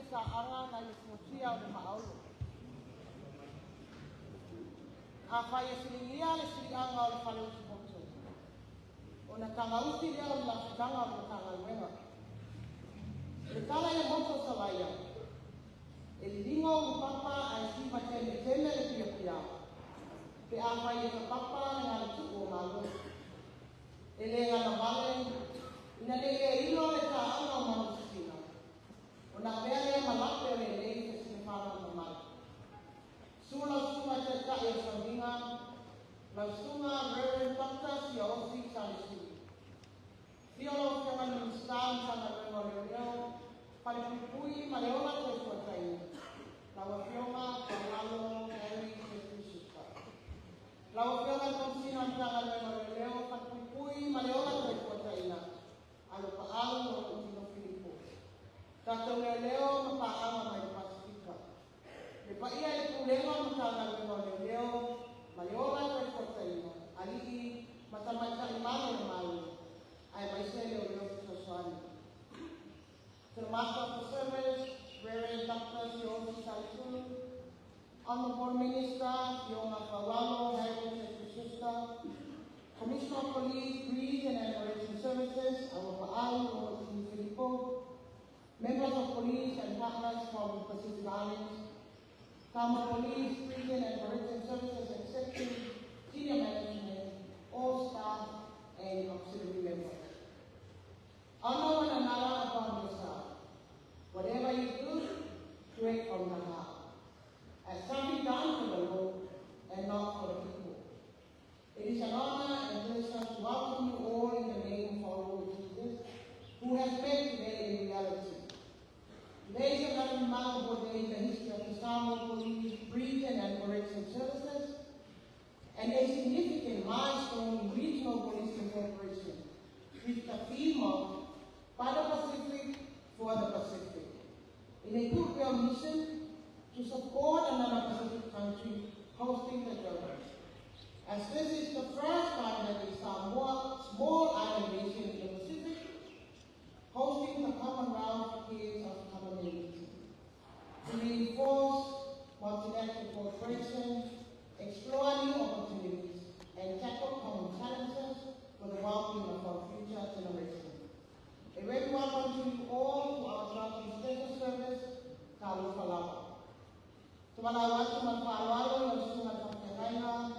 sa anga na yususia o maaulo. A whaia silingia le silianga o le whaleu sipotu. O na kangauti lea o la fitanga o Matagaluega. Le tala e moto sa waia. E lingo o papa a si matene tene le pia pia. Pe a whaia ka papa na ngā tuku o Malo. E le ngana wale, ina le e ilo le ka anga o Malo. O na mea lea malape o le lei te sine whāna o Malo. Sula suma te ka e Sauniga, la sunga Reverend Dr. si osi Salisu. Fiolo fiona ni stan sana Leoleo, pare puipuiga ma leola te Fonotaga. La fiona Malo Harry Jesusa. La fiona consina sana Leoleo, pare puipuiga ma leola te Fonotaga. Alo paalo no consino Filipo. Tato Leoleo ma paama mai Pasifika. Le paia e pulenga Matagaluega Leoleo, ma leola te Fonotaga. Alii matamata imano le Malo. I myself Leoleo Sauniga. To the Master of the Service, Reverend Dr. Siosi Salisu, Honorable Minister, Fiona Malo, Harry Sister, Commissioner of Police, Breed and Emergency Services, our Paalo, Filippo, members of police and partners from Pacific Islands, Samoa Police, Breed and Emergency Services Executive, senior management, all staff, and auxiliary members. Honor one another upon yourself. Whatever you do it from the heart. As something done for the Lord and not for the people. It is an honor and pleasure to welcome you all in the name of our Lord Jesus, who has made today a reality. Today is another remarkable day in the history of the Samoa Police, Breed and Emergency Services, and a significant milestone in regional policing cooperation, with the theme of by the Pacific for the Pacific, in a goodwill mission to support another Pacific country hosting the Germans. As this is the first time that a Samoa small island nation in the Pacific hosting the Commonwealth Games of Commonwealth, to reinforce multilateral cooperation, explore new opportunities, and tackle common challenges for the well-being of our future generations. A very welcome to you all to our Southeast Special Service, Taupulega. To my wife, my father, and to my family,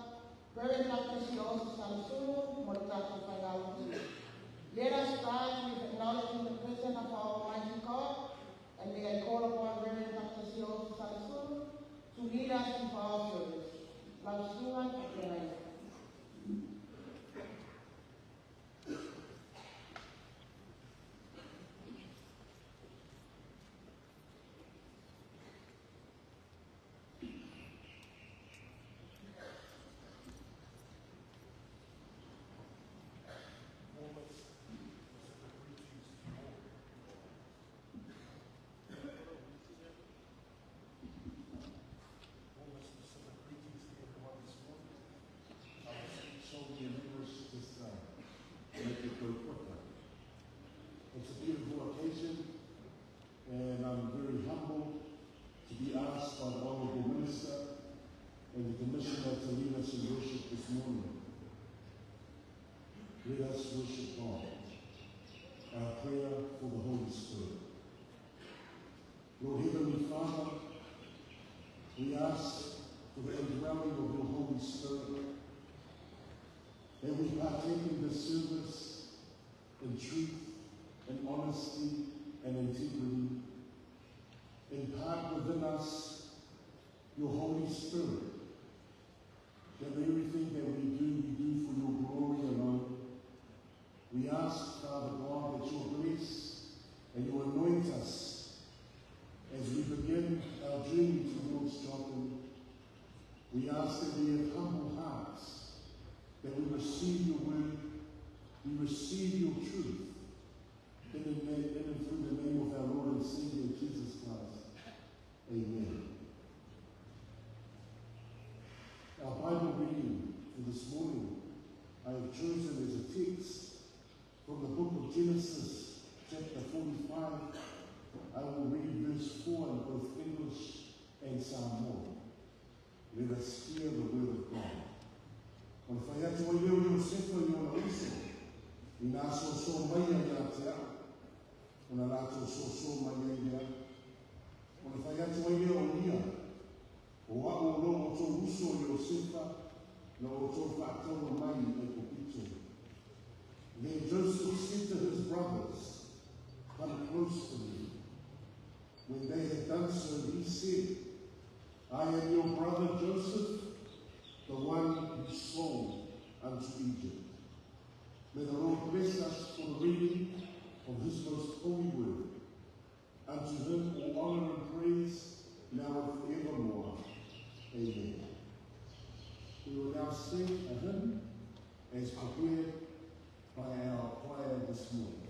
very Dr. Siosi Salisu, Fonotaga faafeiloai. Let us start with acknowledging the presence of our Almighty God, and may I call upon Reverend Dr. Siosi Salisu to lead us into our service. Lausungan Taupulega. It's a beautiful occasion, and I'm very humbled to be asked by the Honourable Minister and the Commissioner to lead us in worship this morning. Let us worship God. Our prayer for the Holy Spirit. Lord Heavenly Father, we ask for the indwelling of your Holy Spirit, that we partake in this service in truth and honesty and integrity. Impart within us your Holy Spirit, that everything that we do for your glory alone. We ask, Father God, that you bless and you anoint us as we begin our journey towards Joplin. We ask that we have humble hearts, that we receive your word, we receive your truth, in and through the name of our Lord and Savior Jesus Christ. Amen. Our Bible reading for this morning, I have chosen as a text from the book of Genesis, chapter 45, I will read verse 4 in both English and Samoa. Let us hear the word of God. On whai atu ai Leoleo sefa I ona uso, I nā so mai a ngā te ao, o nā rātou so mai a ngā. On whai atu ai Leo nia, o ao lo o tō uso I o sefa, na o tō whātaua mai e kopito. Then Joseph said to his brothers, come close to me. When they had done so, he said, I am your brother Joseph, the one you sold unto Egypt. May the Lord bless us for the reading of his most holy word. Unto him all honor and praise, now and forevermore. Amen. We will now sing a hymn as prepared by our choir this morning.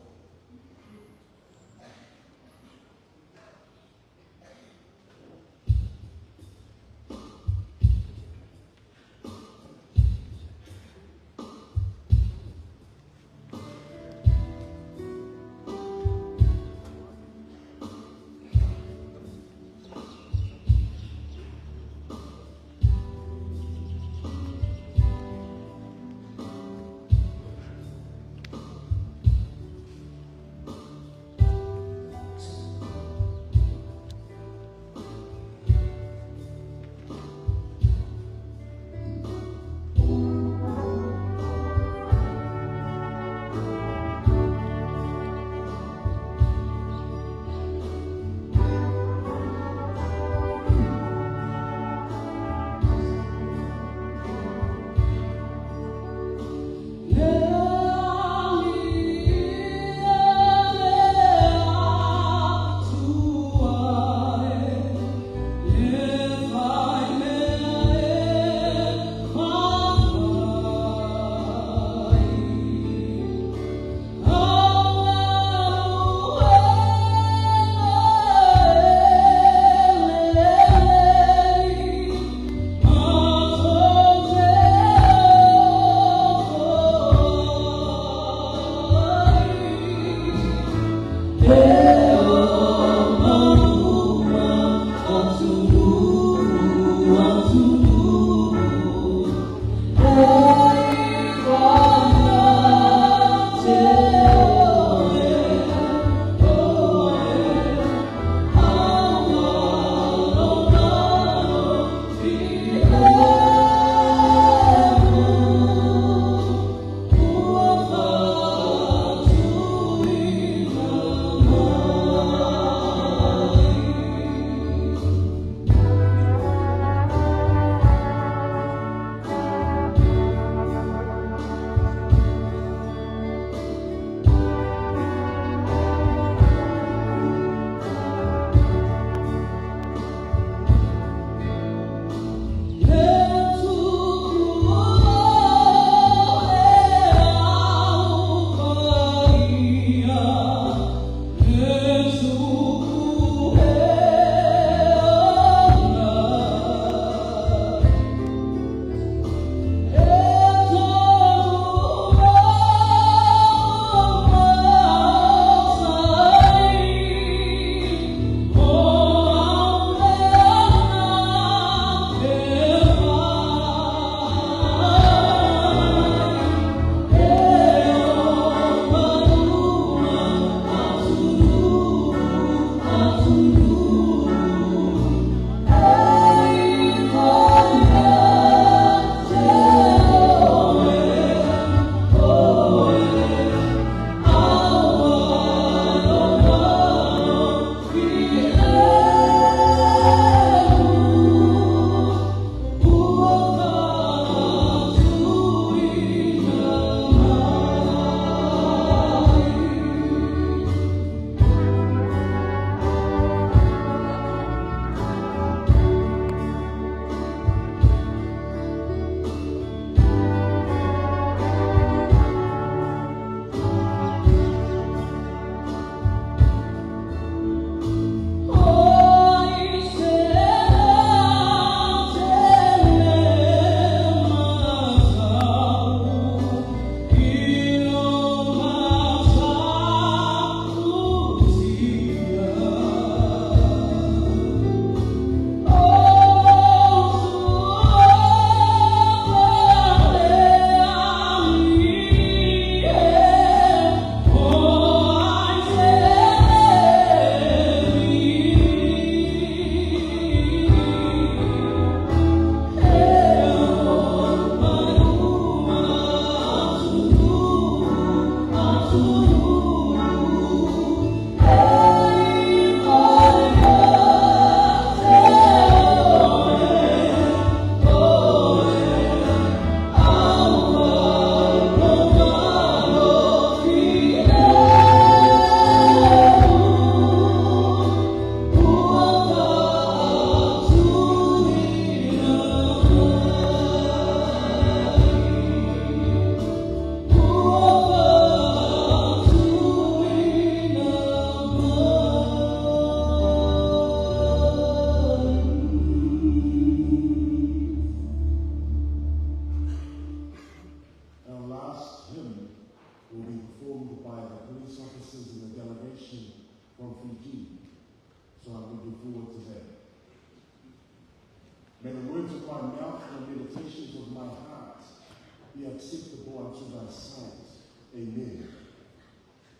to thy sight. Amen.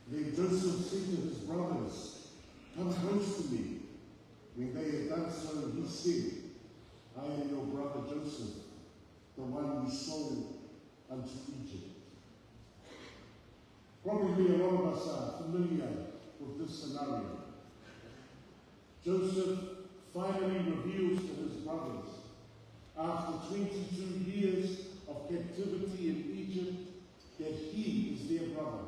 Then Joseph said to his brothers, come close to me. When they had done so, he said, I am your brother Joseph, the one you sold unto Egypt. Probably a lot of us are familiar with this scenario. Joseph finally reveals to his brothers, after 22 years of captivity in Egypt, that he is their brother,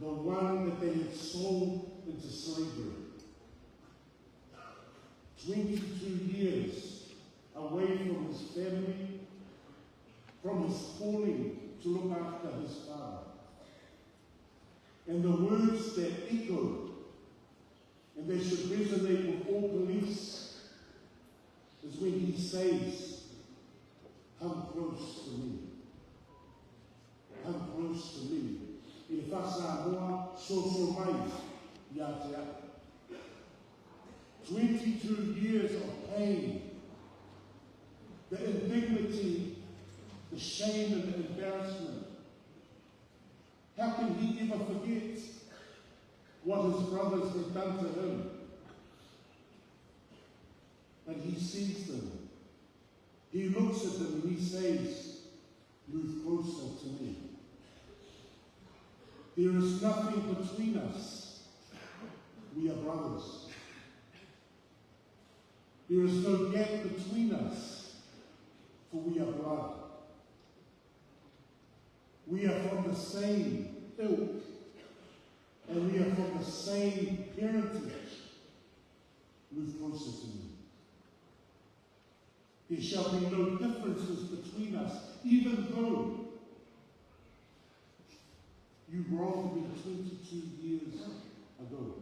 the one that they had sold into slavery. 22 years away from his family, from his calling to look after his father. And the words that echo, and they should resonate with all beliefs, is when he says, come close to me. Come close to me. E Samoa, so mai, ya te ake. 22 years of pain, the indignity, the shame and the embarrassment. How can he ever forget what his brothers had done to him? But he sees them. He looks at them and he says, move closer to me. There is nothing between us. We are brothers. There is no gap between us, for we are blood. We are from the same ilk, and we are from the same parentage. Move closer to me. There shall be no differences between us, even though you wronged me 22 years ago.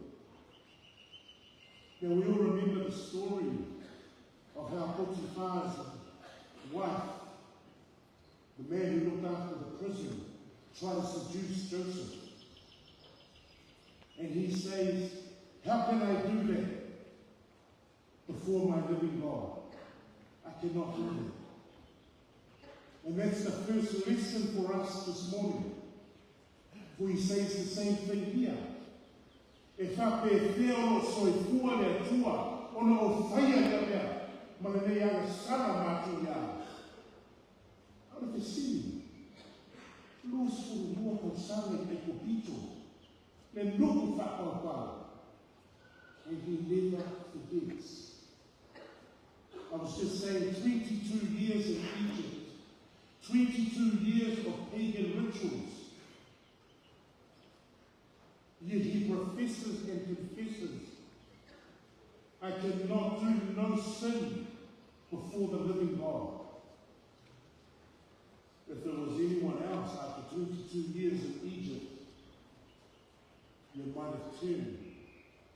Now we all remember the story of how Potiphar's wife, the man who looked after the prison, tried to seduce Joseph. And he says, how can I do that before my living God? I cannot do that. And that's the first lesson for us this morning. For he says the same thing here. E faafeiloai soi fua le tua, ona o whaia le mea, mana nei aga sara mātu ia. Ana te sini, los furu mua ko sare e ko pito, le nuku whakapau, and he never forgets. I was just saying, 22 years in Egypt, 22 years of pagan rituals. Yet he professes and confesses, I cannot do no sin before the living God. If there was anyone else after 22 years in Egypt, you might have turned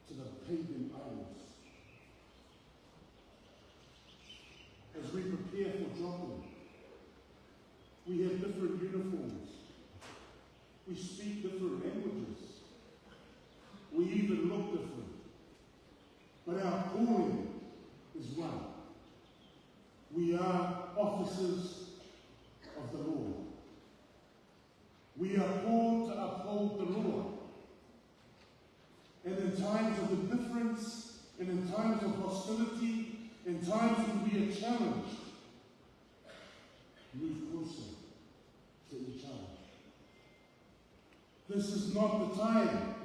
to the pagan idols. As we prepare for dropping, we have different uniforms. We speak different languages. We even look different. But our calling is one. We are officers of the Lord. We are called to uphold the Lord. And in times of indifference, and in times of hostility, in times when we are challenged, move closer to each other. This is not the time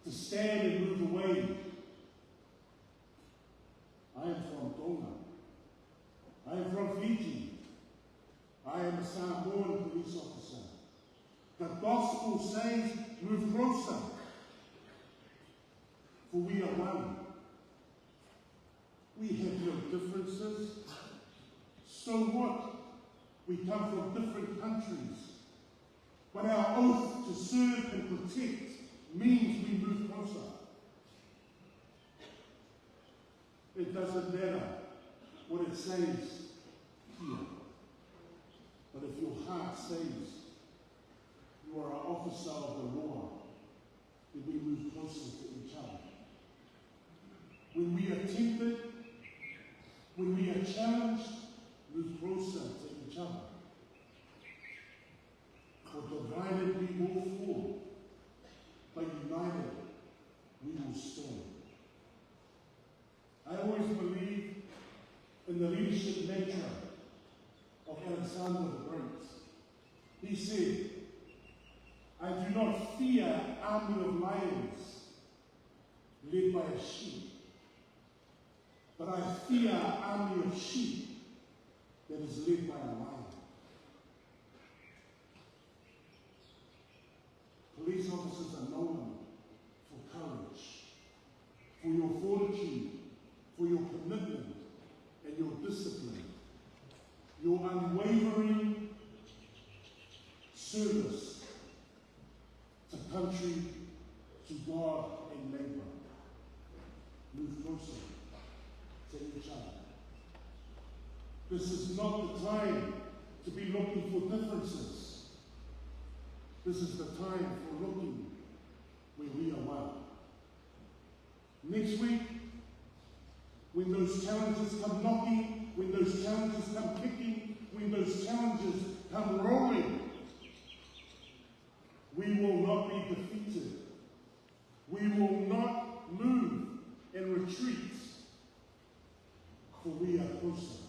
to stand and move away. I am from Tonga. I am from Fiji. I am a Samoan police officer. The gospel says, move closer. For we are one. We have no differences. So what? We come from different countries. But our oath to serve and protect means we move closer. It doesn't matter what it says here. But if your heart says you are an officer of the law, then we move closer to each other. When we are tempted, when we are challenged, move closer to each other. divided we will fall, but united we will stand. I always believe in the leadership nature of Alexander the Great. He said, I do not fear an army of lions led by a sheep, but I fear an army of sheep that is led by a lion. Police officers are known for courage, for your fortitude, for your commitment and your discipline, your unwavering service to country, to God and neighbor. Move closer to each other. This is not the time to be looking for differences. This is the time for looking where we are one. Next week, when those challenges come knocking, when those challenges come kicking, when those challenges come rolling, we will not be defeated. We will not move and retreat, for we are closer,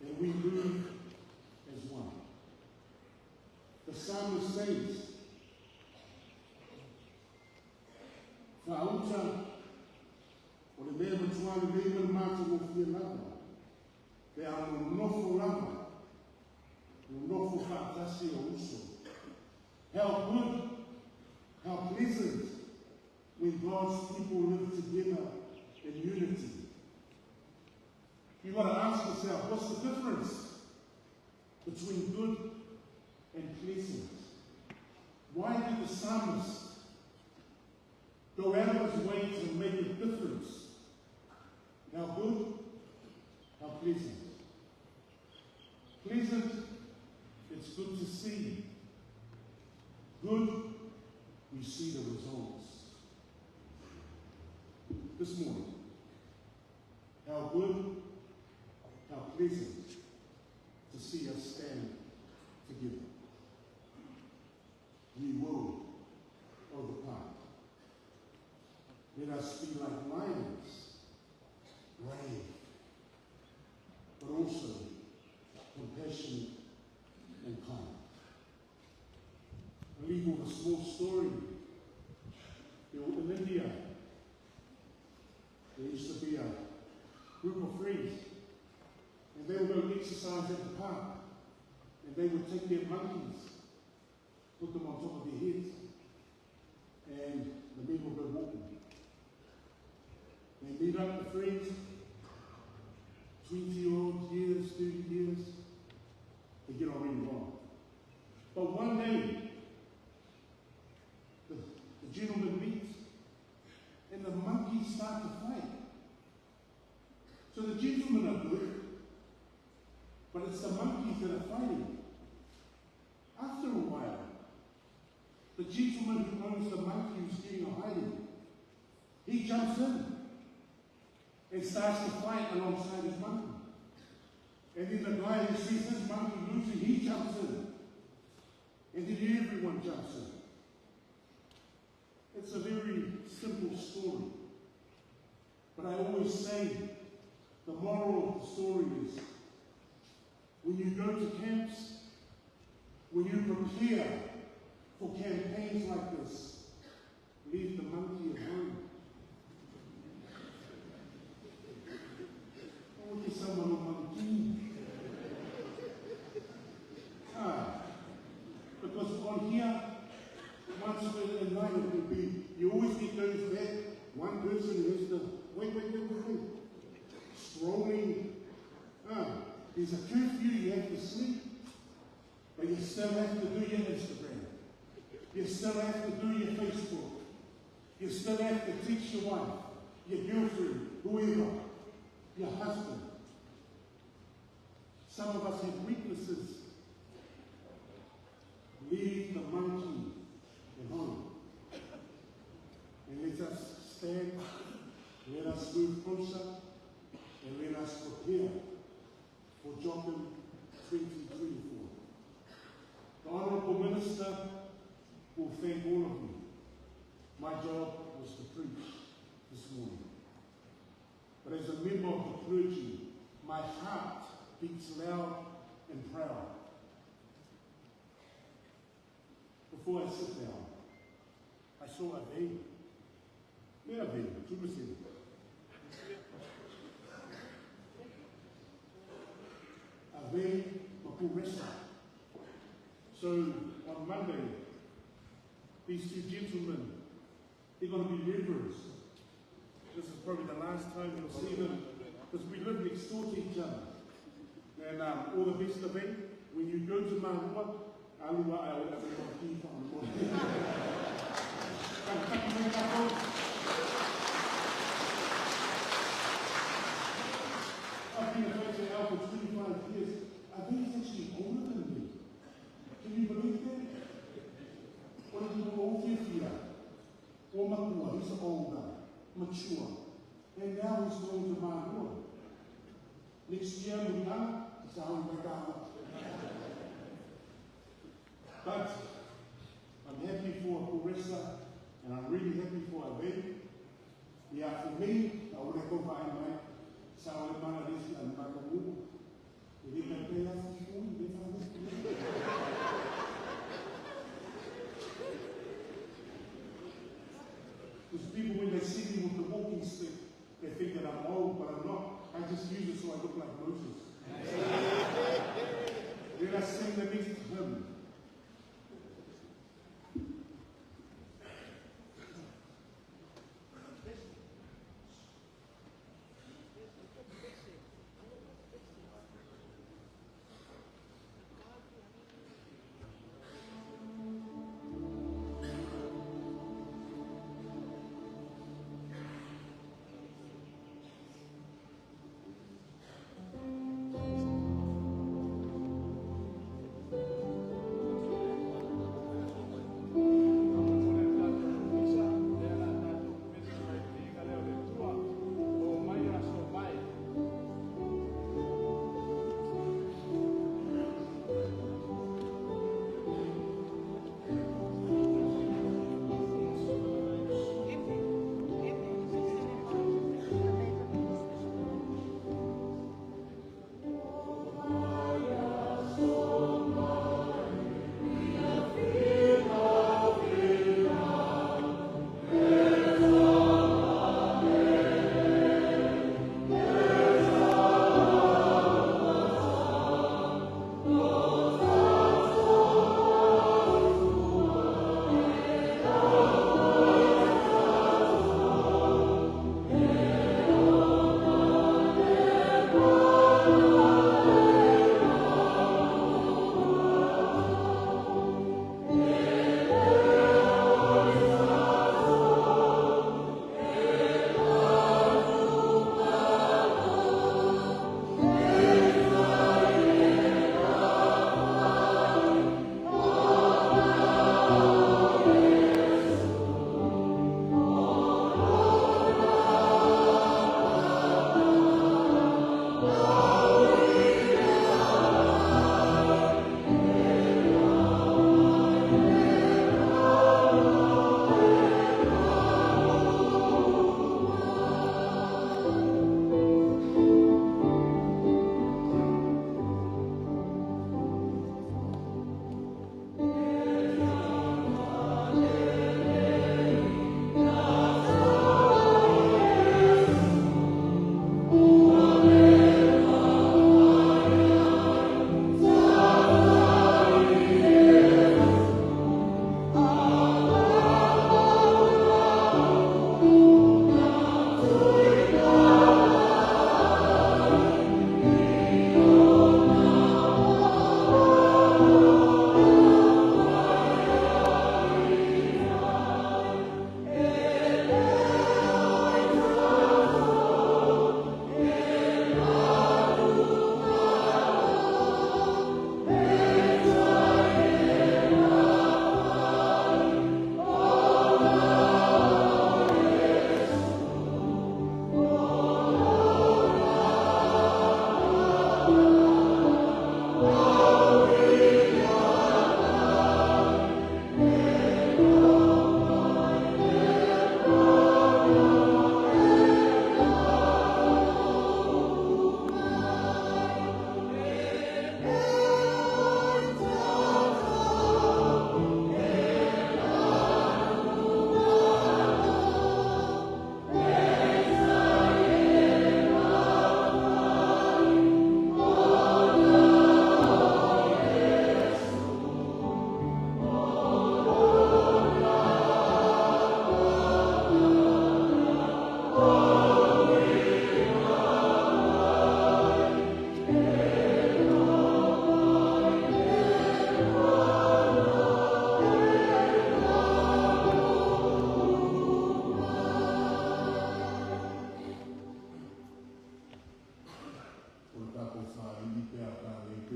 and we move as one. The psalmist says, Fa'auta, o le mea matua le mea mata mo fia lava, te a no nofo lava, no nofo whaatasi o uso. How good, how pleasant when God's people live together in unity. You've got to ask yourself, what's the difference between good and pleasant? Why did the psalmist go out of his way to make a difference? How good, how pleasant. Pleasant, it's good to see. Good, we see the results. This morning, how good, how pleasant to see us stand together. We will overcome. Let us be like lions, brave, but also compassionate and kind. I leave with a small story. In India, there used to be a group of friends, and they would go exercise at the park, and they would take their monkeys, put them on top of their heads, and the men would go walking. They meet up the friends, 20-year-old years, 30 years, they get already wrong. But one day, the gentleman meets, and the monkeys start to fight. So the gentlemen are good, but it's the monkeys that are fighting. After a while, the gentleman who owns the monkey who's getting a hiding, he jumps in and starts to fight alongside his monkey. And then the guy who sees his monkey losing, he jumps in. And then everyone jumps in. It's a very simple story. But I always say, the moral of the story is, when you go to camps, when you prepare for campaigns like this, leave the monkey at home. Oh, there's someone on monkey. Because on here, once in night it will be, you always get those back, one person who has to, wait, strolling. There's a curfew, you have to sleep, but you still have to do your Instagram. You still have to do your Facebook. You still have to teach your wife, your girlfriend, whoever, your husband. Some of us have weaknesses. Leave the monkey at home. And let us stand, let us move closer, and let us prepare for Jotham 2024. The Honourable Minister minister will thank all of you. My job was to preach this morning. But as a member of the clergy, my heart beats loud and proud. Before I sit down, I saw a baby. Where a baby? A baby, Makuresa. So on Monday, these two gentlemen, they're going to be reverenced. This is probably the last time you'll see them, because we live next door to each other. And all the best of it, when you go to Malo, aluai au atunuu on the morning. I've been a coach now for 25 years. I think he's actually older than me. Can you believe that? What did you all here? Or Makua, he's older, mature. And now he's going to Malo. Next year, we are Sauniga. But I'm happy for Puresa, and I'm really happy for Abe. Yeah, for me, I want to go by my Sauniga and Matagaluega. They can pay us because people, when they see me with the walking stick, they think that I'm old, but I'm not. I just use it so I look like Moses. Then I sing the next hymn.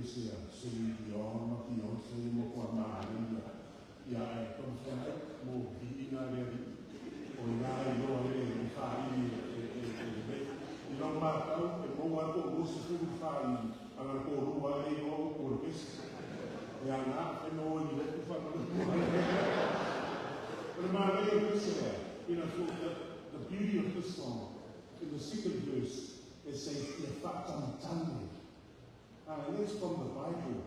se so I o maki o se mo kwa maari ia e konfai mo hiina rea o ngā I loa e whai I rau mātau e mou ato o se whu whai anga ko rua e o o pesi e ana e no I leku whanau but my way of saying, you know, the beauty of this song, in the second verse, it says, and that's from the Bible.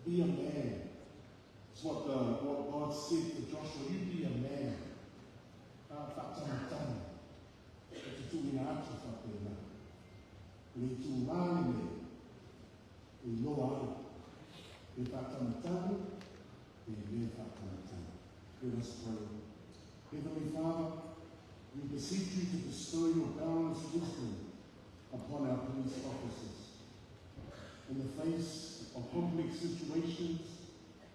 Be a man. It's what God said to Joshua, you be a man. Let us pray. Heavenly Father, we beseech you to bestow your boundless wisdom upon our police officers. In the face of complex situations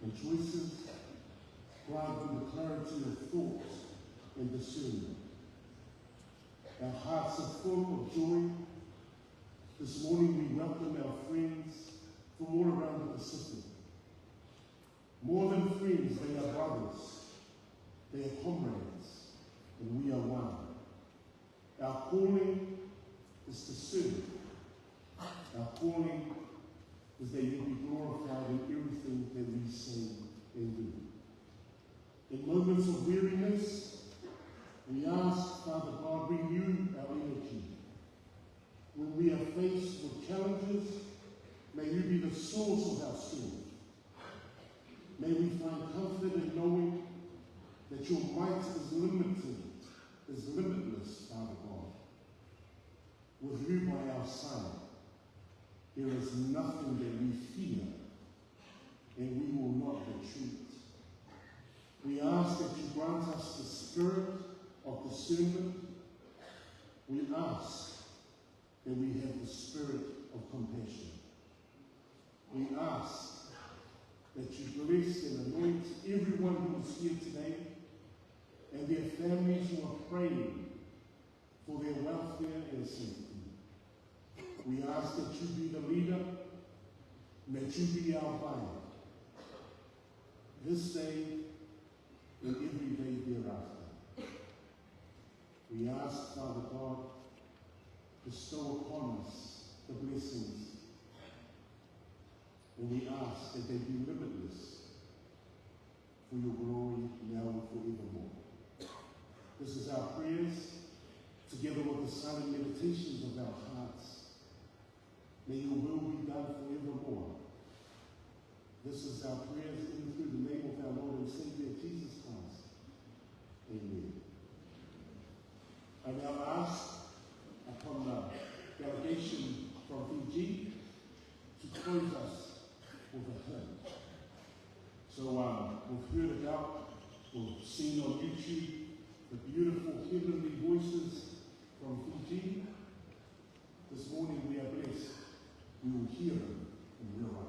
and choices, grant them the clarity of thought and discernment. Our hearts are full of joy. This morning we welcome our friends from all around the Pacific. More than friends, they are brothers. They are comrades, and we are one. Our calling is to serve. Our calling is that you be glorified in everything that we say and do. In moments of weariness, we ask, Father God, renew our energy. When we are faced with challenges, may you be the source of our strength. May we find comfort in knowing that your might is limitless, Father God. With you by our side, there is nothing that we fear, and we will not retreat. We ask that you grant us the spirit of discernment. We ask that we have the spirit of compassion. We ask that you bless and anoint everyone who is here today, and their families who are praying for their welfare and safety. We ask that you be the leader, and that you be our guide, this day and every day thereafter. We ask, Father God, bestow upon us the blessings, and we ask that they be limitless for your glory now and forevermore. This is our prayers, together with the silent meditations of our hearts. May your will be done forevermore. This is our prayers in through the name of our Lord and Savior, Jesus Christ. Amen. I now ask upon the delegation from Fiji to close us with a hymn. So we've heard about, we've seen on YouTube, the beautiful heavenly voices from Fiji. This morning we are blessed. We will hear them in real life.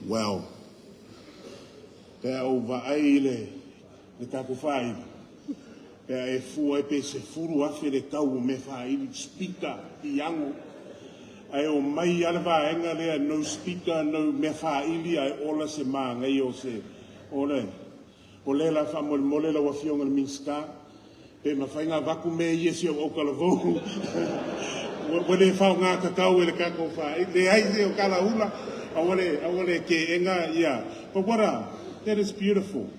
Well, pea o vaai le kako whai. Pea e fua e pe se furu afe le kau o me whai speaker i ango. Ai o mai ala vaenga lea no speaker no me whaili ai ola se maa ngai o se ole. O le la wha mole la wafionga le minska. Pe ma whainga vaku me iesi o kalavou. Wale whao ngā kakau e le kako whai. Le haise o kala hula. Awale ke enga, yeah. But that is beautiful.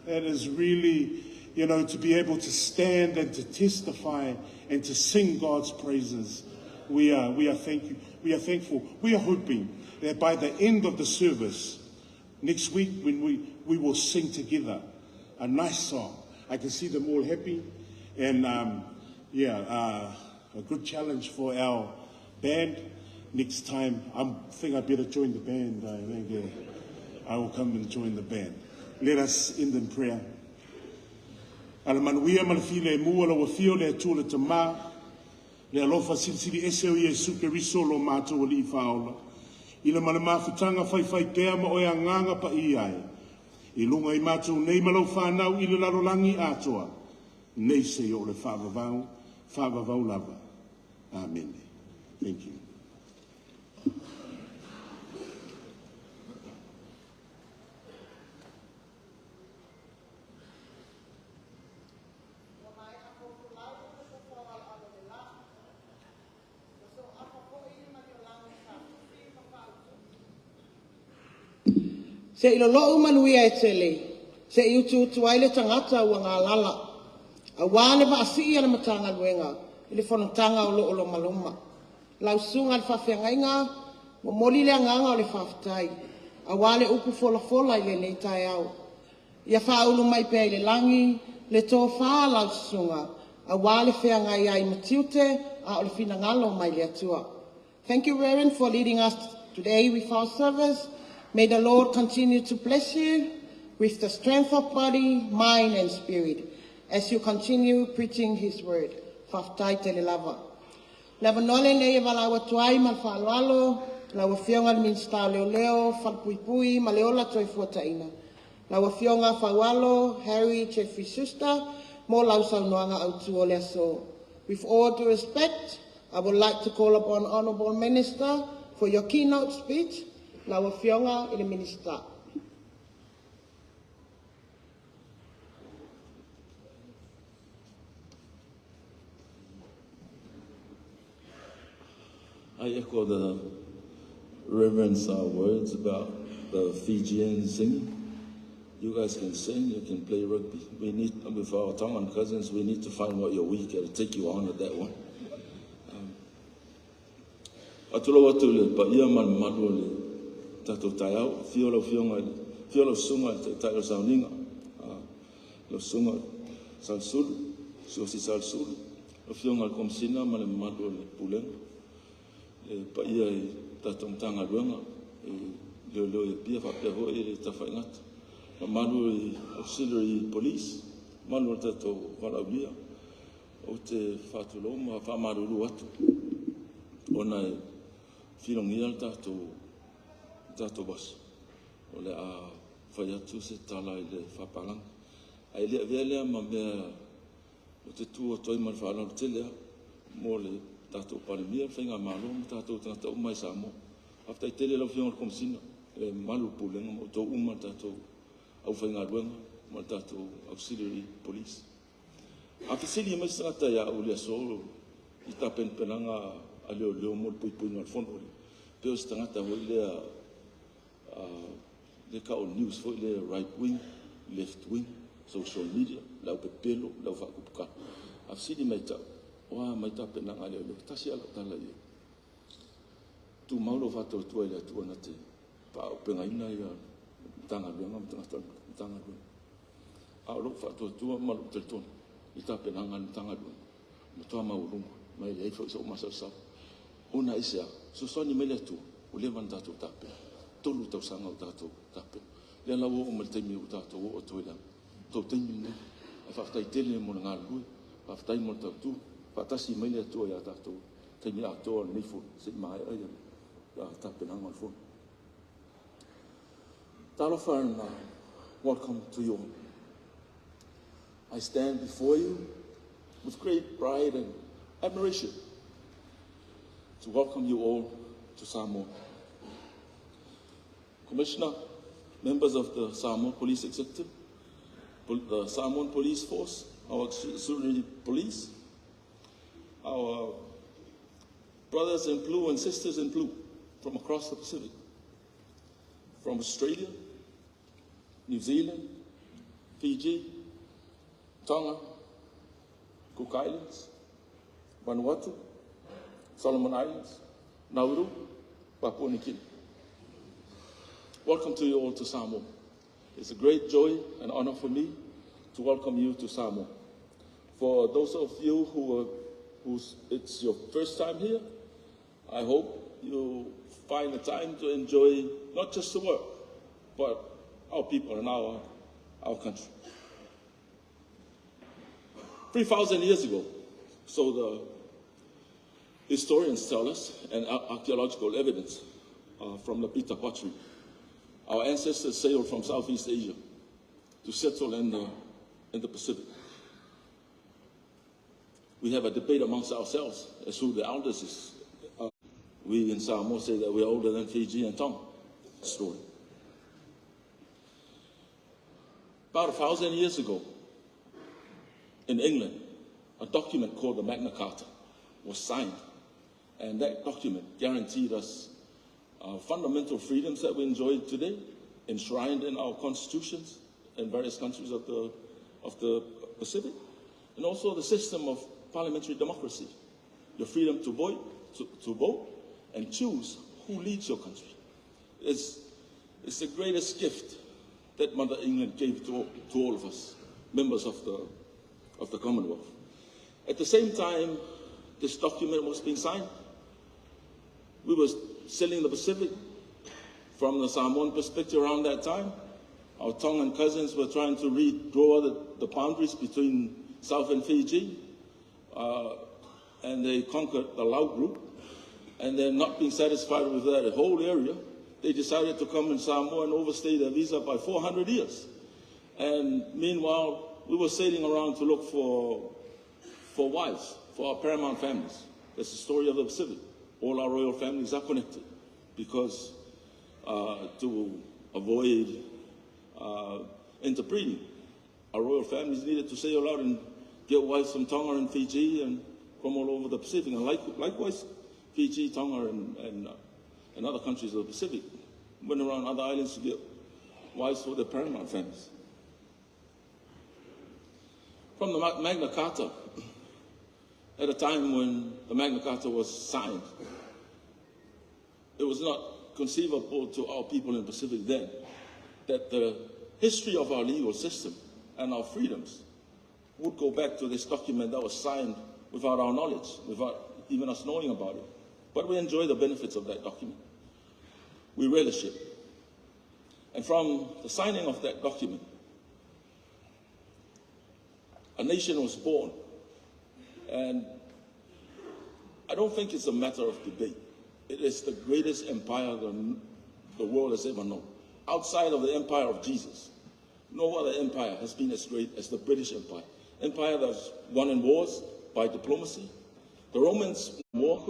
That is really, to be able to stand and to testify and to sing God's praises. We are thankful. We are hoping that by the end of the service, next week when we will sing together a nice song. I can see them all happy. And a good challenge for our band. Next time, I think I better join the band. I think I will come and join the band. Let us end in prayer. Ala manuia malafile mua la wafio le tula tama le alofa silisili ese o Yesu ke riso lo mato o li faola. Ila malamafutanga fai pea ma oe anganga pa iai. Ilunga I mato nei malau whanau ila larolangi atoa. Nei se o le whavavau lava. Amen. Thank you. Se ilolo manuia e tele, se iutu tuaile tangata ua ngā lala, a wāne wa asii ala Matagaluega, ili Fonotaga o lo maloma. Lausunga le whawhiangainga, mo moli le anganga o le whawhitai, a wāne upu fola I le nei tai au. Ia whaulu mai pia I le langi, le tō whaa lausunga, a wāle whiangai ai matiute, a o le finangalo mai le atua. Thank you, Reverend, for leading us today with our service. May the Lord continue to bless you with the strength of body, mind, and spirit as you continue preaching His word. Whaftai te le lava. Lava nole nei e walawa tuai mal whaaloalo, lawa whionga minsta Leoleo, puipuiga, ma leola toi fuataina. Lawa whionga whaualo, Harry, Jeffrey Suster, mo lau saunoanga au tuole aso. With all due respect, I would like to call upon Honourable Minister for your keynote speech. Lawa whionga I le minister. I echo the Reverend's words about the Fijian singing. You guys can sing, you can play rugby. We need, with our Tongan cousins, we need to find what you're weak at and take you on with that one. Atulo watu le pa ia man madu le tato taiao, fiolo sunga te taio Sauniga, lo sunga salsulu, suosi salsulu, lo fionga komsina ma le madu le pulenga, le pa ia I tato Matagaluega, Leoleo e pia whapea hoa I le tawhaingata. Ma madu I auxiliary police, manu le tato walaulia, o te whatulo ma whamaruru atu. Ona e whirongia le tato bas. O le a whai atu se tala I le whapalanga. Ai lea vea lea ma mea o te tua toi ma le whaala te lea, mo le tato parimia, whainga malo, ma tato tangata umai Samoa. Aftai tele lau whionga le komisina, e malu pulenga, mo tō uma tato au whainga ruenga, ma tato auxiliary police. A whisiri e maisa ngata ia au lea solo, I ta penpenanga a Leoleo mo le puipuiga le fono. Peo se tangata hoi lea le ka o news, hoi lea right wing, left wing, social media, lau pepelo, lau whakupuka. A whisiri mai tau. Oa mai tape na ngā Leoleo, tasi ala tala ia. Tu Malo whātua tua ia tua na te pāo penga ina ia Matagaluega, Matagaluega. Ao loko whātua tua Malo teltona, I tape na ngā Matagaluega. Matua maurungu, mai le eifo isa o masasau. Ona isea, susoni mele tu, o lewan tātou tape. Tolu tau sanga o tātou tape. Lea lau o mal teimi o tātou o toilang. Tau teimi ne, e whaftai tele mo na ngā lue, whaftai mo tau tu, whatasi mele atua ia tātou. Teimi atoa nifo, se mai aia, ia tape na ngā lfo. Talofa and welcome to you all. I stand before you with great pride and admiration to welcome you all to Samoa. Commissioner, members of the Samoa Police Executive, the Samoan Police Force, our auxiliary police, our brothers in blue and sisters in blue from across the Pacific, from Australia, New Zealand, Fiji, Tonga, Cook Islands, Vanuatu, Solomon Islands, Nauru, Papua New Guinea. Welcome to you all to Samoa. It's a great joy and honor for me to welcome you to Samoa. For those of you who it's your first time here, I hope you find the time to enjoy not just the work, but our people and our country. 3,000 years ago, so the historians tell us, and archaeological evidence from the Pita pottery, our ancestors sailed from Southeast Asia to settle in the Pacific. We have a debate amongst ourselves as who the elders is. We in Samoa say that we're older than Fiji and Tonga. Story. About 1,000 years ago, in England, a document called the Magna Carta was signed, and that document guaranteed us fundamental freedoms that we enjoy today, enshrined in our constitutions in various countries of the Pacific, and also the system of parliamentary democracy, your freedom to vote and choose who leads your country. It's the greatest gift that Mother England gave to all of us, members of the Commonwealth. At the same time this document was being signed, we were sailing the Pacific from the Samoan perspective around that time. Our Tongan cousins were trying to redraw the boundaries between South and Fiji, and they conquered the Lao group, and then not being satisfied with that whole area, they decided to come in Samoa and overstay their visa by 400 years. And meanwhile, we were sailing around to look for wives, for our paramount families. That's the story of the Pacific. All our royal families are connected because to avoid interbreeding, our royal families needed to sail out and get wives from Tonga and Fiji and from all over the Pacific. And likewise, Fiji, Tonga, and other countries of the Pacific went around other islands to get wives for their paramount families. From the Magna Carta, at a time when the Magna Carta was signed, it was not conceivable to our people in the Pacific then that the history of our legal system and our freedoms would go back to this document that was signed without our knowledge, without even us knowing about it. But we enjoy the benefits of that document. We relish it. And from the signing of that document, a nation was born. And I don't think it's a matter of debate. It is the greatest empire the world has ever known. Outside of the empire of Jesus, no other empire has been as great as the British Empire. Empire that's won in wars by diplomacy. The Romans war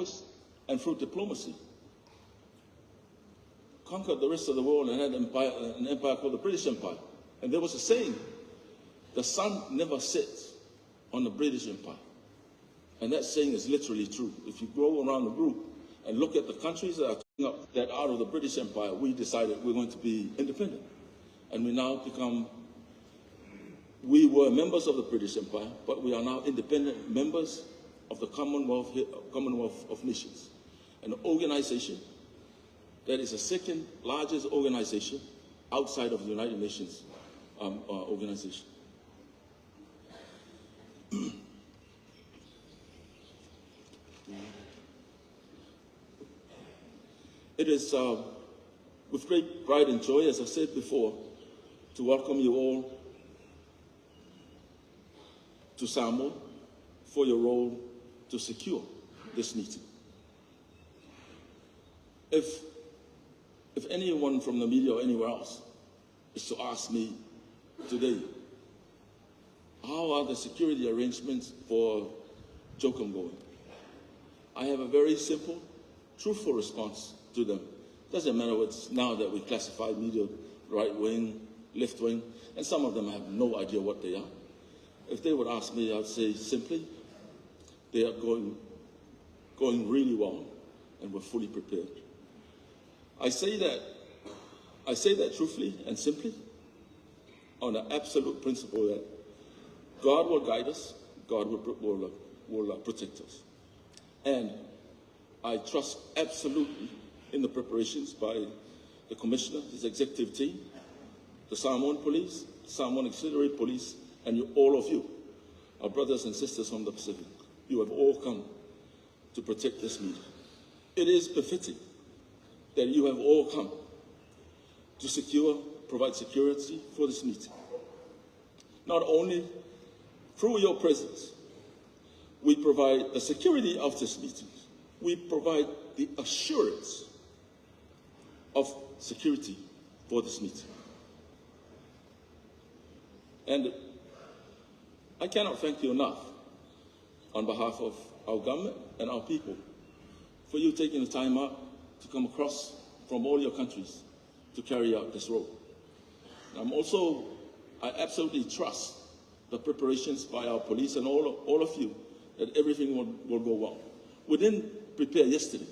and through diplomacy conquered the rest of the world and had an empire called the British Empire. And there was a saying, the sun never sets on the British Empire. And that saying is literally true. If you go around the group and look at the countries that are out of the British Empire, we decided we're going to be independent. And we were members of the British Empire, but we are now independent members of the Commonwealth of Nations, an organization that is the second largest organization outside of the United Nations organization. It is with great pride and joy, as I said before, to welcome you all to Samoa for your role to secure this meeting. If anyone from the media or anywhere else is to ask me today, how are the security arrangements for Jokum going? I have a very simple, truthful response to them. Doesn't matter what's now that we classify media right wing, left wing, and some of them have no idea what they are. If they would ask me, I'd say simply, they are going really well, and we're fully prepared. I say that truthfully and simply on the absolute principle that God will guide us, God will protect us. And I trust absolutely in the preparations by the Commissioner, his executive team, the Samoan Police, Samoan Auxiliary Police, and all of you, our brothers and sisters from the Pacific. You have all come to protect this meeting. It is befitting that you have all come to provide security for this meeting. Not only through your presence, we provide the security of this meeting, we provide the assurance of security for this meeting. And I cannot thank you enough on behalf of our government and our people for you taking the time out to come across from all your countries to carry out this role. I absolutely trust the preparations by our police and all of you that everything will go well. We didn't prepare yesterday.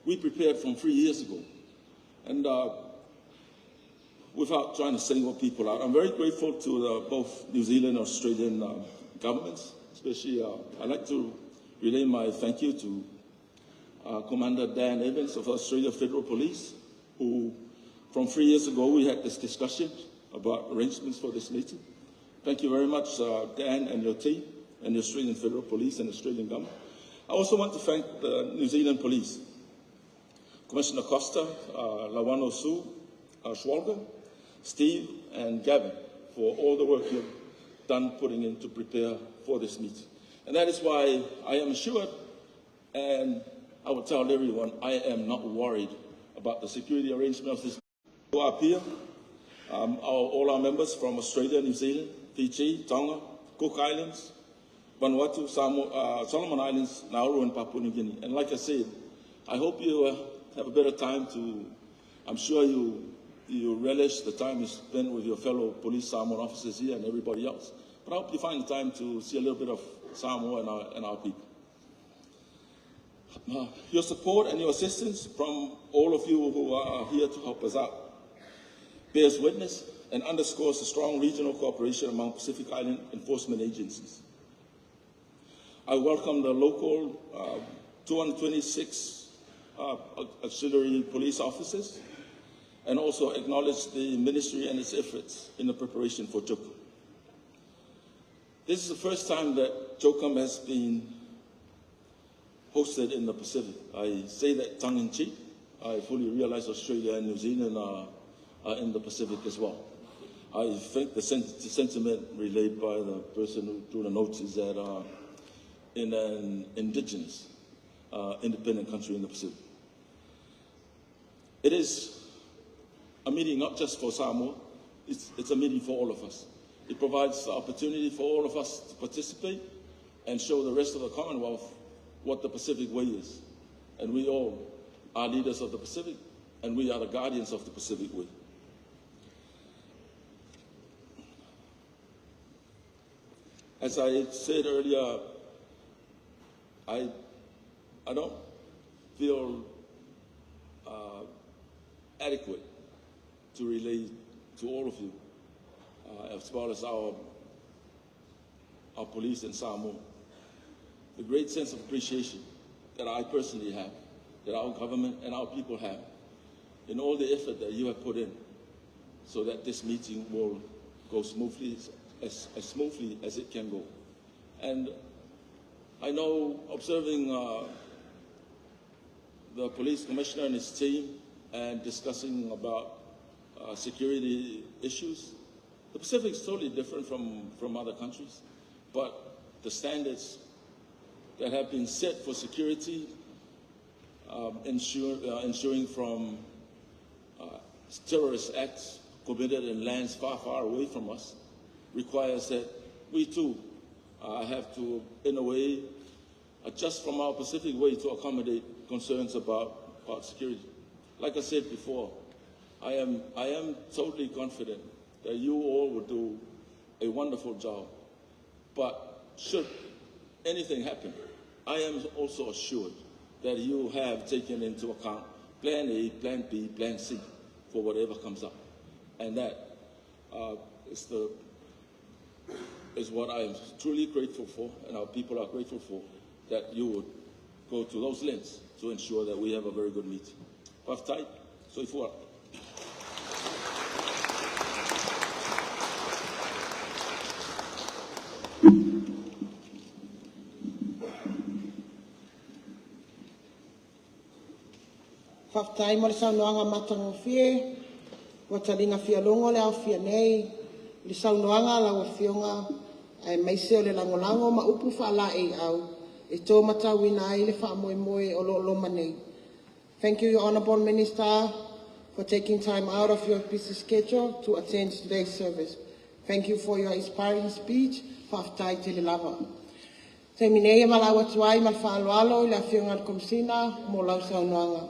We prepared from 3 years ago. And without trying to single people out, I'm very grateful to both New Zealand and Australian governments. Especially, I'd like to relay my thank you to Commander Dan Evans of Australia Federal Police, who from 3 years ago we had this discussion about arrangements for this meeting. Thank you very much, Dan and your team, and the Australian Federal Police and Australian government. I also want to thank the New Zealand Police, Commissioner Costa, Lawano Su, Schwalger, Steve, and Gavin, for all the work you've done putting in to prepare for this meeting. And that is why I am assured, and I will tell everyone, I am not worried about the security arrangement of this. Who are up here, all our members from Australia, New Zealand, Fiji, Tonga, Cook Islands, Vanuatu, Samoa, Solomon Islands, Nauru, and Papua New Guinea. And like I said, I hope you have a better time I'm sure you relish the time you spend with your fellow police Samoan officers here and everybody else. But I hope you find the time to see a little bit of Samoa and our people. Your support and your assistance from all of you who are here to help us out bears witness and underscores the strong regional cooperation among Pacific Island enforcement agencies. I welcome the local 226 auxiliary police officers and also acknowledge the ministry and its efforts in the preparation for Jokum. This is the first time that Jokum has been hosted in the Pacific. I say that tongue-in-cheek. I fully realize Australia and New Zealand are in the Pacific as well. I think the sentiment relayed by the person who drew the notes is that in an indigenous, independent country in the Pacific. It is a meeting not just for Samoa, it's a meeting for all of us. It provides the opportunity for all of us to participate and show the rest of the Commonwealth what the Pacific way is. And we all are leaders of the Pacific, and we are the guardians of the Pacific way. As I said earlier, I don't feel adequate to relay to all of you, as well as our police in Samoa, the great sense of appreciation that I personally have, that our government and our people have, in all the effort that you have put in, so that this meeting will go smoothly, as smoothly as it can go. And I know, observing the police commissioner and his team and discussing about security issues, the Pacific is totally different from other countries, but the standards that have been set for security, ensuring from terrorist acts committed in lands far, far away from us, requires that we too have to, in a way, adjust from our Pacific way to accommodate concerns about security. Like I said before, I am totally confident that you all will do a wonderful job. But should anything happen, I am also assured that you have taken into account Plan A, Plan B, Plan C for whatever comes up. And that is what I am truly grateful for, and our people are grateful for, that you would go to those lengths to ensure that we have a very good meeting. Faafeiloai, soifua. Faafeiloai mo le saunoaga matagofie, ua talinga fialogo le aofia nei, le saunoaga lauafioga ae maise o le lagolago ma upu faalaʻi au e tō matauina ai le faamoemoe o loʻoloma nei. Thank you, Your Honourable Minister, for taking time out of your busy schedule to attend today's service. Thank you for your inspiring speech. Faafeiloai te le lava. Te minei e malau atu ai ma le faaaloalo i le afioga le komisina mo lau saunoaga.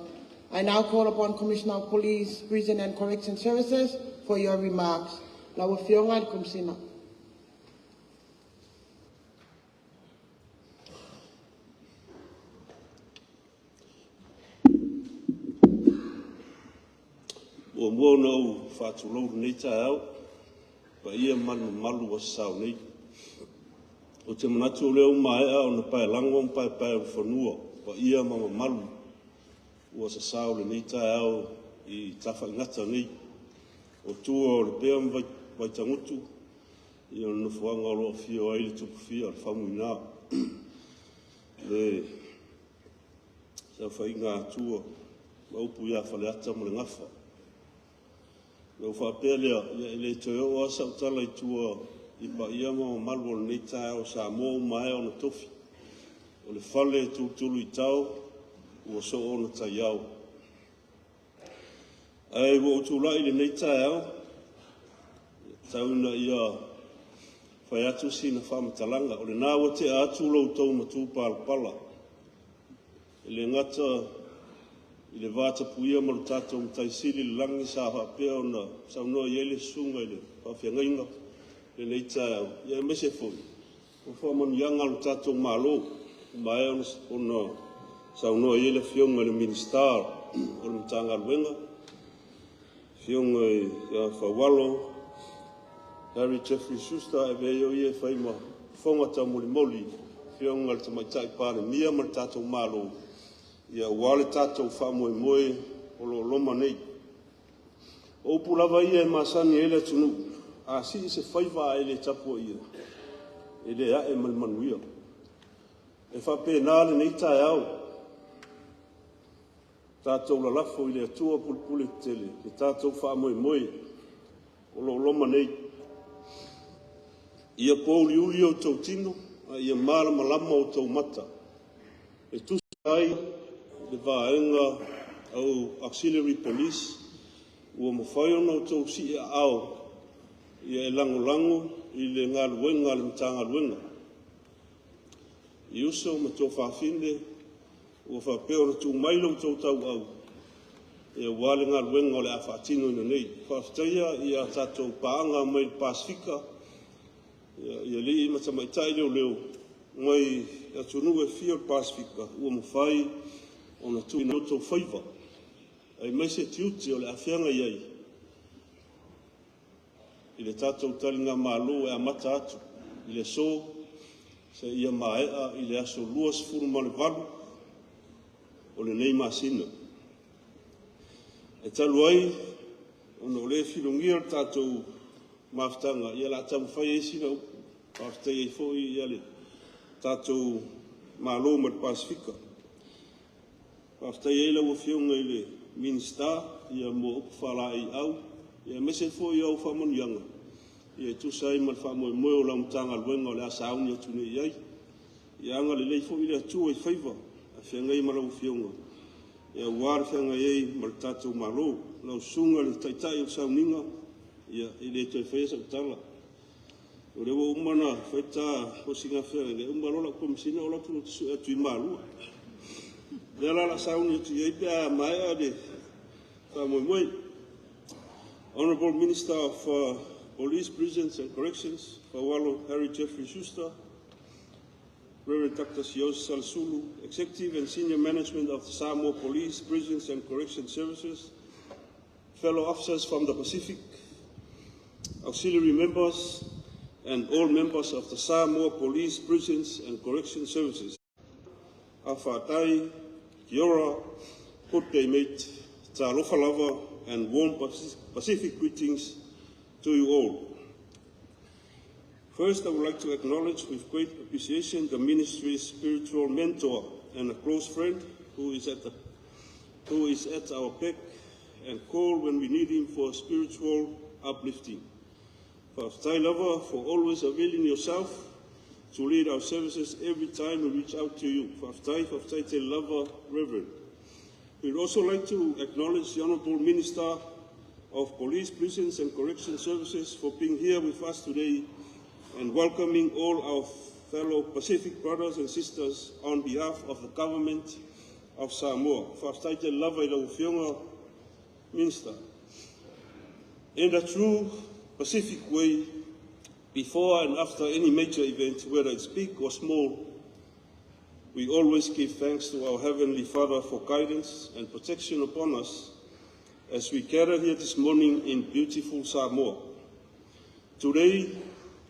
I now call upon Commissioner of Police, Prison and Correction Services for your remarks. Lau afioga le komisina. O mono whātulou nei tai au, pa ia manu malu o Sauniga. O te manatu o leo mai au na pai lango pai pai o whanua, pa ia mama malu ua sa saule nei tai au I tawhaingata nei. O tua o le pea vai tangutu, I o nufuanga o loa fio ai le tupu fia le whamuina. Le sa whainga atua, maupu ia whaleata mo le ngafa. Nau whapea lea, le toi o asa utala I tua I pa ia ma malu o nei tai o Samoa mai o na tofi. O le whale tūtulu I tau, ua so o na tai au. Ai wa utulai le nei tai au, tauna ia whai atu si na whamatalanga. O le nāua te atu lau tau matu pala. E le ngata I le vata puia ma le tātou mtaisili le langi sa hapea o na saunoa I ele sunga I le whawhiangainga le nei tai au. Ia mese fōi. O whamanianga le tātou Malo, mai o na saunoa I ele fionga le ministar o le Matagaluega. Fionga I whawalo, Harry Jeffrey Schuster e veo I e whaima whongata moli fionga le tamaitai pāne mia ma le tātou Malo. Ia wale tātou whamoemoe o lo loma nei. O pulawa ia e masani ele atunuu. A si se whaiva ele tapua ia. Ele a e malmanuia. E whape nāle nei tai au. Tātou la lafo I le atua pulpule tele. E tātou whamoemoe o lo loma nei. Ia pōli uli o tau tino. Ia mara malama o tau mata. E tusi ai. Le vaenga au auxiliary police ua mawhai ona o tau si au ia e lango I le galuega le Matagaluega. I uso ma tō whawhine ua whapea ona tū mai lau tau tau au. Ia wale galuega o le a whaatino ina nei. Whawhitaia ia tātou paanga mai le Pasifika. Ia li I matamaitai Leoleo. Mai atunuu e fia le Pasifika ua mawhai ona tu ina tau whaiva. Ai mai se tiuti o le awhianga iai. I le tātou talinga Malo e amata atu. I le so, se ia maea I le aso luas furu male valu o le nei masina. E talu ai, ono le filongia tātou maftanga, ia la tamu whai e sina upu, paftai e fōi ia le tātou Malo ma Pasifika. Paftai e la wafionga I le minista, ia mo upu whala I au, ia mese fōi au whamonianga. Ia tusai ma whamoe moe o lamtanga luenga o le asauni atune iai. Ia anga le lei fōi le atua I whaiva, a whiangai ma la wafionga. Ia wāre whiangai ei ma le tātou Malo, lau sunga le taitai o Sauniga, ia I le toi whaia sa utala. O le wa umana whaita o singa whianga, le umalola komisina o latu atu I Malua. Le ala la sauni atu iei pia mai de whamoe moe. Honourable Minister of Police, Prisons and Corrections, Malo Harry Jeffrey Schuster, Reverend Dr. Sios Salsulu, Executive and Senior Management of the Samoa Police, Prisons and Correction Services, fellow officers from the Pacific, auxiliary members, and all members of the Samoa Police, Prisons and Correction Services. Awhātai, kia ora, kote mate, tā lofa lava, and warm Pacific greetings to you all. First, I would like to acknowledge with great appreciation the ministry's spiritual mentor and a close friend who is at our beck and call when we need him for spiritual uplifting. Faafeiloai lover, for always availing yourself to lead our services every time we reach out to you. Faafeiloai te lover, Reverend. We'd also like to acknowledge the Honourable Minister of Police, Prisons and Correction Services for being here with us today and welcoming all our fellow Pacific brothers and sisters on behalf of the government of Samoa. Faafeiloai te lava I lau whionga, Minister. In a true Pacific way, before and after any major event, whether it's big or small, we always give thanks to our Heavenly Father for guidance and protection upon us as we gather here this morning in beautiful Samoa. Today,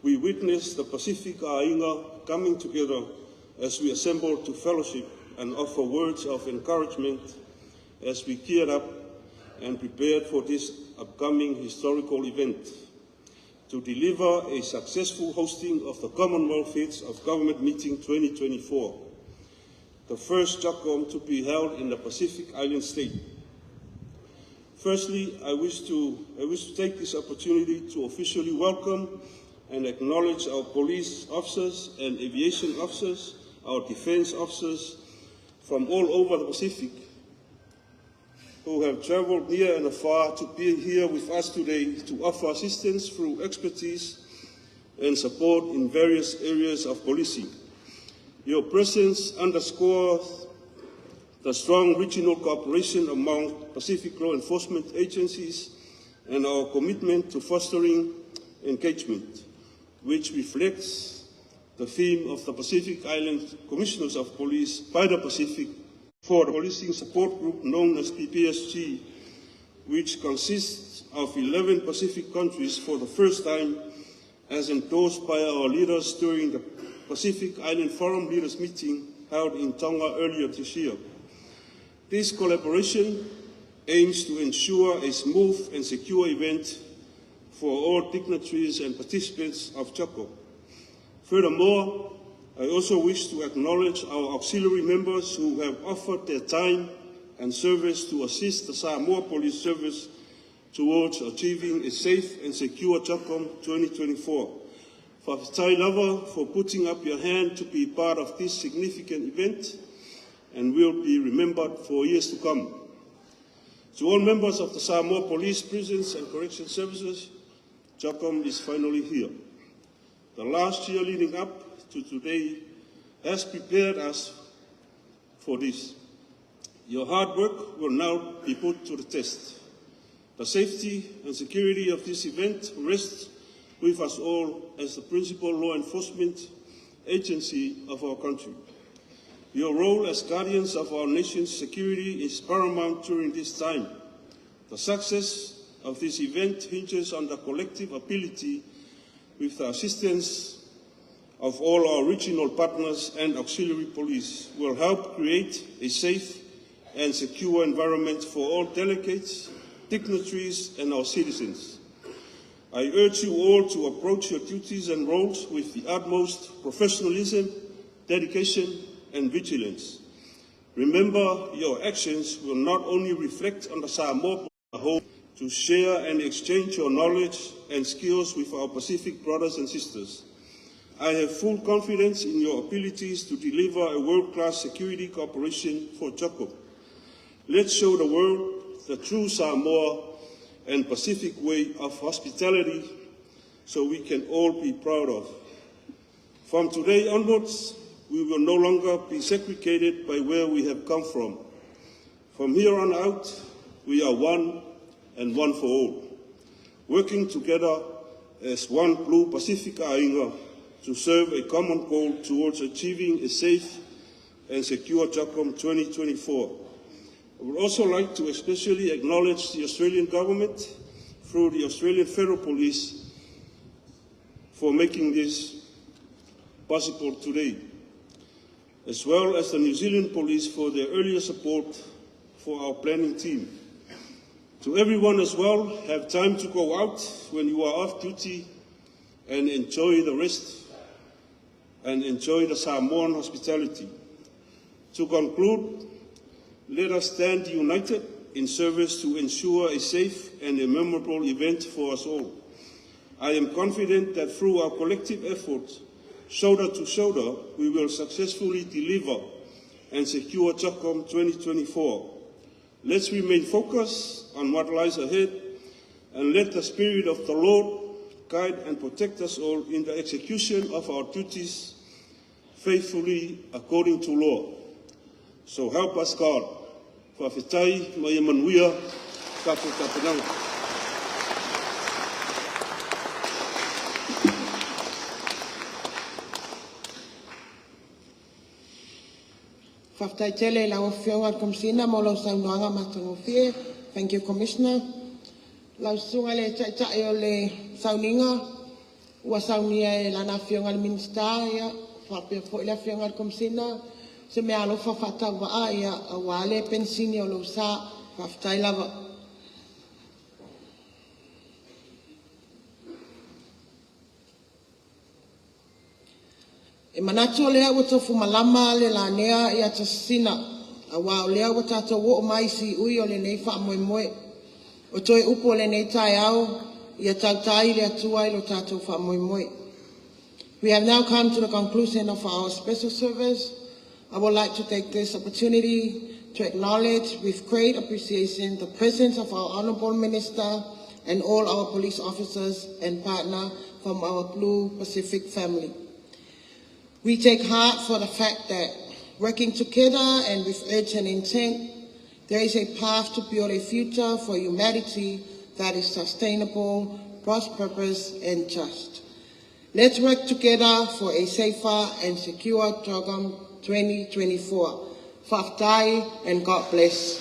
we witness the Pacific Ainga coming together as we assemble to fellowship and offer words of encouragement as we gear up and prepare for this upcoming historical event to deliver a successful hosting of the Commonwealth Heads of Government Meeting 2024, the first JACOM to be held in the Pacific Island state. Firstly, I wish to take this opportunity to officially welcome and acknowledge our police officers and aviation officers, our defense officers from all over the Pacific who have traveled near and afar to be here with us today to offer assistance through expertise and support in various areas of policing. Your presence underscores the strong regional cooperation among Pacific law enforcement agencies and our commitment to fostering engagement, which reflects the theme of the Pacific Island Commissioners of Police by the Pacific for the Policing Support Group known as PPSG, which consists of 11 Pacific countries for the first time, as endorsed by our leaders during the Pacific Island Forum Leaders Meeting held in Tonga earlier this year. This collaboration aims to ensure a smooth and secure event for all dignitaries and participants of JACO. Furthermore, I also wish to acknowledge our auxiliary members who have offered their time and service to assist the Samoa Police Service towards achieving a safe and secure JACOM 2024. Faafeiloai lava for putting up your hand to be part of this significant event and will be remembered for years to come. To all members of the Samoa Police, Prisons and Correction Services, JACOM is finally here. The last year leading up to today has prepared us for this. Your hard work will now be put to the test. The safety and security of this event rests with us all as the principal law enforcement agency of our country. Your role as guardians of our nation's security is paramount during this time. The success of this event hinges on the collective ability, with the assistance of all our regional partners and auxiliary police will help create a safe and secure environment for all delegates, dignitaries and our citizens. I urge you all to approach your duties and roles with the utmost professionalism, dedication and vigilance. Remember, your actions will not only reflect on the Samoa as a whole, to share and exchange your knowledge and skills with our Pacific brothers and sisters. I have full confidence in your abilities to deliver a world-class security cooperation for Jacob. Let's show the world the true Samoa and Pacific way of hospitality so we can all be proud of. From today onwards, we will no longer be segregated by where we have come from. From here on out, we are one and one for all, working together as one blue Pacific Ainga to serve a common goal towards achieving a safe and secure JACOM 2024. I would also like to especially acknowledge the Australian government through the Australian Federal Police for making this possible today, as well as the New Zealand Police for their earlier support for our planning team. To everyone as well, have time to go out when you are off duty and enjoy the rest and enjoy the Samoan hospitality. To conclude, let us stand united in service to ensure a safe and a memorable event for us all. I am confident that through our collective efforts, shoulder to shoulder, we will successfully deliver and secure JACOM 2024. Let's remain focused on what lies ahead and let the Spirit of the Lord guide and protect us all in the execution of our duties faithfully according to law. So help us God. Faafeiloai mai manuia kapu tapenanga. Faafeitaitele lau whionga komsina mo lau saunoanga matangofie. Thank you, Commissioner. Lau sunga le taitai o le Sauniga. Ua saunia e lana whionga le Minister ia. Whapea po ila whionga komsina. Se me alofa whatau wa ia a wale pensini o lau sa whaftai lava. E manatu o lea wata fumalama le la nea ia tasina. A wa o lea wata to wo mai si ui o le nei wha moe moe. O toi upo le nei tai au ia tautai le atua i lo tatou wha moe moe. We have now come to the conclusion of our special service. I would like to take this opportunity to acknowledge with great appreciation the presence of our Honourable Minister and all our police officers and partners from our Blue Pacific family. We take heart for the fact that working together and with urgent intent, there is a path to build a future for humanity that is sustainable, prosperous and just. Let's work together for a safer and secure JACOM 2024. Faafeiloai and God bless.